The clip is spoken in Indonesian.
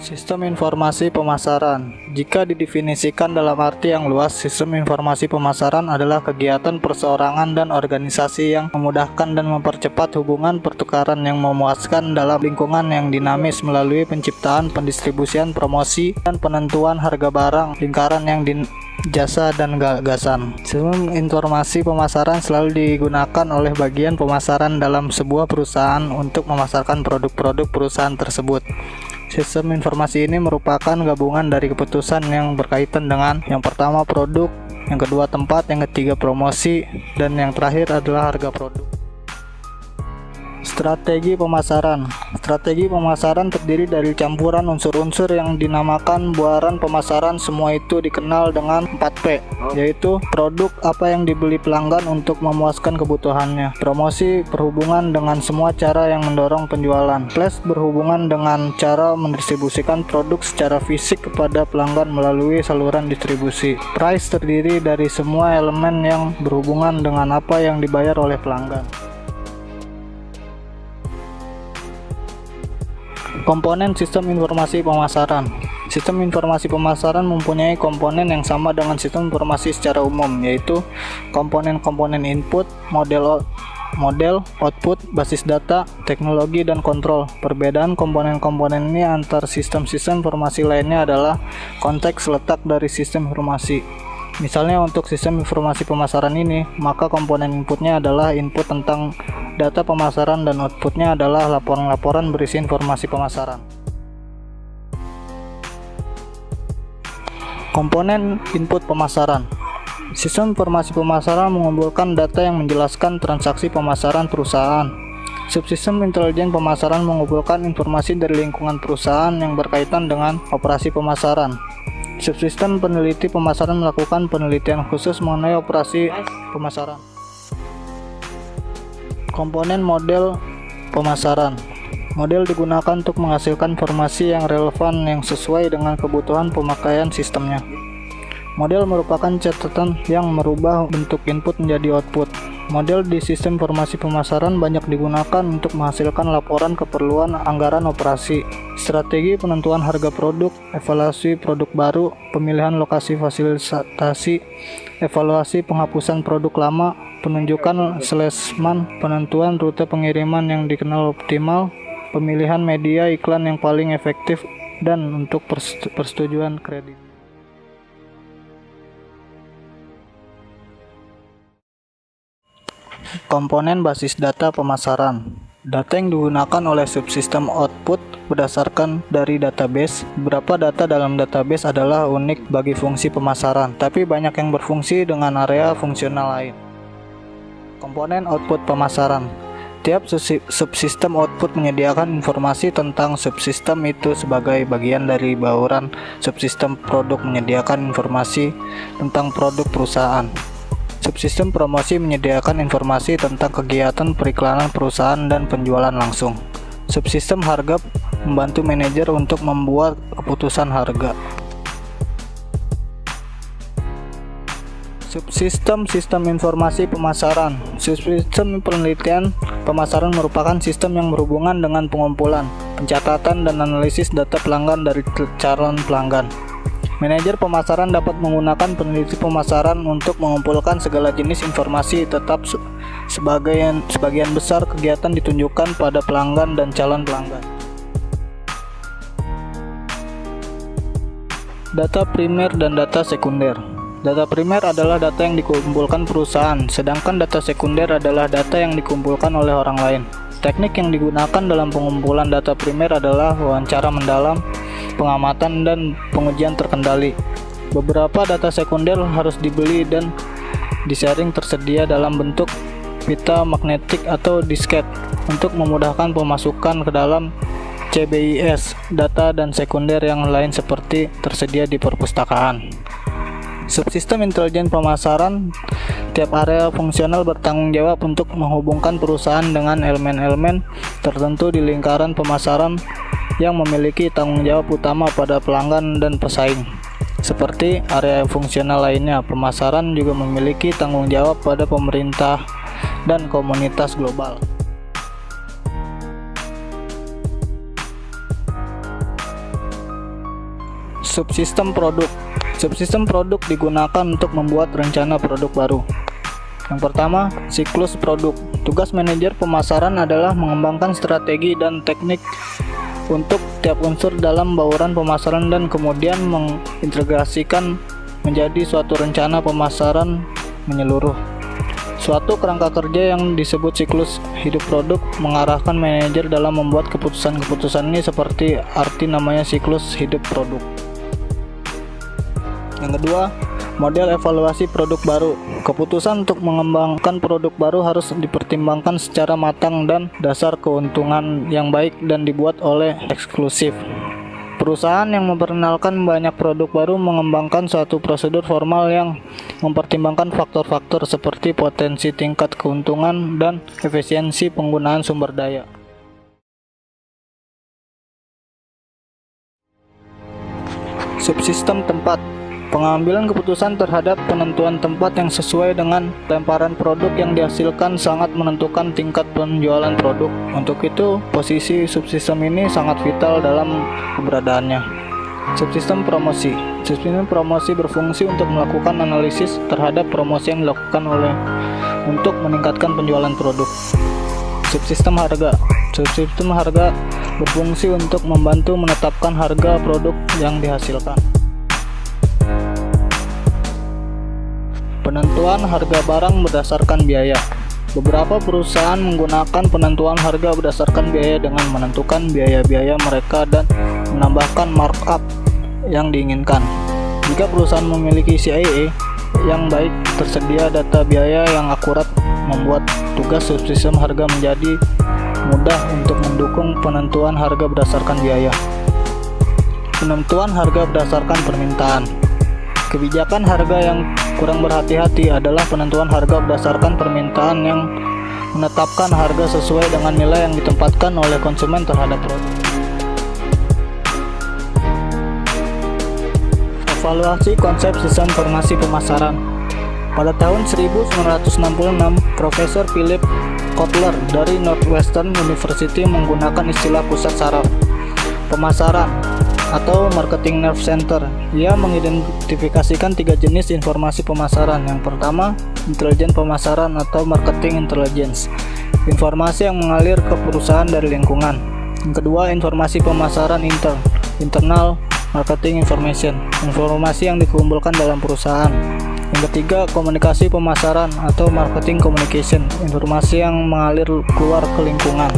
Sistem informasi pemasaran. Jika didefinisikan dalam arti yang luas, sistem informasi pemasaran adalah kegiatan perseorangan dan organisasi yang memudahkan dan mempercepat hubungan pertukaran yang memuaskan dalam lingkungan yang dinamis melalui penciptaan, pendistribusian, promosi, dan penentuan harga barang, lingkaran yang jasa dan gagasan. Sistem informasi pemasaran selalu digunakan oleh bagian pemasaran dalam sebuah perusahaan untuk memasarkan produk-produk perusahaan tersebut. Sistem informasi ini merupakan gabungan dari keputusan yang berkaitan dengan yang pertama produk, yang kedua tempat, yang ketiga promosi, dan yang terakhir adalah harga produk. Strategi pemasaran. Strategi pemasaran terdiri dari campuran unsur-unsur yang dinamakan buaran pemasaran. Semua itu dikenal dengan 4P, yaitu produk, apa yang dibeli pelanggan untuk memuaskan kebutuhannya; promosi, berhubungan dengan semua cara yang mendorong penjualan; place, berhubungan dengan cara mendistribusikan produk secara fisik kepada pelanggan melalui saluran distribusi; price, terdiri dari semua elemen yang berhubungan dengan apa yang dibayar oleh pelanggan. Komponen sistem informasi pemasaran. Sistem informasi pemasaran mempunyai komponen yang sama dengan sistem informasi secara umum, yaitu komponen-komponen input, model, output, basis data, teknologi, dan kontrol. Perbedaan komponen-komponen ini antar sistem-sistem informasi lainnya adalah konteks letak dari sistem informasi. Misalnya untuk sistem informasi pemasaran ini, maka komponen inputnya adalah input tentang data pemasaran dan outputnya adalah laporan-laporan berisi informasi pemasaran. Komponen input pemasaran. Sistem informasi pemasaran mengumpulkan data yang menjelaskan transaksi pemasaran perusahaan. Subsistem intelijen pemasaran mengumpulkan informasi dari lingkungan perusahaan yang berkaitan dengan operasi pemasaran. Subsistem peneliti pemasaran melakukan penelitian khusus mengenai operasi pemasaran. Komponen model pemasaran. Model digunakan untuk menghasilkan informasi yang relevan yang sesuai dengan kebutuhan pemakaian sistemnya. Model merupakan catatan yang merubah bentuk input menjadi output. Model di sistem informasi pemasaran banyak digunakan untuk menghasilkan laporan keperluan anggaran operasi, strategi penentuan harga produk, evaluasi produk baru, pemilihan lokasi fasilitasi, evaluasi penghapusan produk lama, penunjukan salesman, penentuan rute pengiriman yang dikenal optimal, pemilihan media iklan yang paling efektif, dan untuk persetujuan kredit. Komponen basis data pemasaran. Data yang digunakan oleh subsistem output berdasarkan dari database. Beberapa data dalam database adalah unik bagi fungsi pemasaran, tapi banyak yang berfungsi dengan area fungsional lain. Komponen output pemasaran. Tiap subsistem output menyediakan informasi tentang subsistem itu sebagai bagian dari bauran subsistem produk menyediakan informasi tentang produk perusahaan. Subsistem promosi menyediakan informasi tentang kegiatan periklanan perusahaan dan penjualan langsung. Subsistem harga membantu manajer untuk membuat keputusan harga. Subsistem sistem informasi pemasaran. Subsistem penelitian pemasaran merupakan sistem yang berhubungan dengan pengumpulan, pencatatan, dan analisis data pelanggan dari calon pelanggan. Manajer pemasaran dapat menggunakan peneliti pemasaran untuk mengumpulkan segala jenis informasi, tetap sebagian besar kegiatan ditunjukkan pada pelanggan dan calon pelanggan. Data primer dan data sekunder. Data primer adalah data yang dikumpulkan perusahaan, sedangkan data sekunder adalah data yang dikumpulkan oleh orang lain. Teknik yang digunakan dalam pengumpulan data primer adalah wawancara mendalam, pengamatan, dan pengujian terkendali. Beberapa data sekunder harus dibeli dan disaring tersedia dalam bentuk pita magnetik atau disket untuk memudahkan pemasukan ke dalam CBIS. Data dan sekunder yang lain seperti tersedia di perpustakaan. Subsistem intelijen pemasaran. Tiap area fungsional bertanggung jawab untuk menghubungkan perusahaan dengan elemen-elemen tertentu di lingkaran pemasaran yang memiliki tanggung jawab utama pada pelanggan dan pesaing. Seperti area fungsional lainnya, pemasaran juga memiliki tanggung jawab pada pemerintah dan komunitas global. Subsistem produk. Subsistem produk digunakan untuk membuat rencana produk baru. Yang pertama, siklus produk. Tugas manajer pemasaran adalah mengembangkan strategi dan teknik untuk tiap unsur dalam bauran pemasaran dan kemudian mengintegrasikan menjadi suatu rencana pemasaran menyeluruh. Suatu kerangka kerja yang disebut siklus hidup produk mengarahkan manajer dalam membuat keputusan-keputusan ini seperti arti namanya siklus hidup produk. Yang kedua, model evaluasi produk baru. Keputusan untuk mengembangkan produk baru harus dipertimbangkan secara matang dan dasar keuntungan yang baik dan dibuat oleh eksklusif. Perusahaan yang memperkenalkan banyak produk baru mengembangkan suatu prosedur formal yang mempertimbangkan faktor-faktor seperti potensi tingkat keuntungan dan efisiensi penggunaan sumber daya. Subsistem tempat. Pengambilan keputusan terhadap penentuan tempat yang sesuai dengan lemparan produk yang dihasilkan sangat menentukan tingkat penjualan produk. Untuk itu, posisi subsistem ini sangat vital dalam keberadaannya. Subsistem promosi. Subsistem promosi berfungsi untuk melakukan analisis terhadap promosi yang dilakukan untuk meningkatkan penjualan produk. Subsistem harga. Subsistem harga berfungsi untuk membantu menetapkan harga produk yang dihasilkan. Penentuan harga barang berdasarkan biaya. Beberapa perusahaan menggunakan penentuan harga berdasarkan biaya dengan menentukan biaya-biaya mereka dan menambahkan markup yang diinginkan. Jika perusahaan memiliki CIA yang baik, tersedia data biaya yang akurat membuat tugas subsistem harga menjadi mudah untuk mendukung penentuan harga berdasarkan biaya. Penentuan harga berdasarkan permintaan. Kebijakan harga yang kurang berhati-hati adalah penentuan harga berdasarkan permintaan yang menetapkan harga sesuai dengan nilai yang ditempatkan oleh konsumen terhadap produk. Evaluasi konsep sistem informasi pemasaran. Pada tahun 1966, Profesor Philip Kotler dari Northwestern University menggunakan istilah pusat saraf pemasaran atau marketing nerve center. Ia mengidentifikasikan 3 jenis informasi pemasaran. Yang pertama, intelijen pemasaran atau marketing intelligence, informasi yang mengalir ke perusahaan dari lingkungan. Yang kedua, informasi pemasaran internal marketing information, informasi yang dikumpulkan dalam perusahaan. Yang ketiga, komunikasi pemasaran atau marketing communication, informasi yang mengalir keluar ke lingkungan.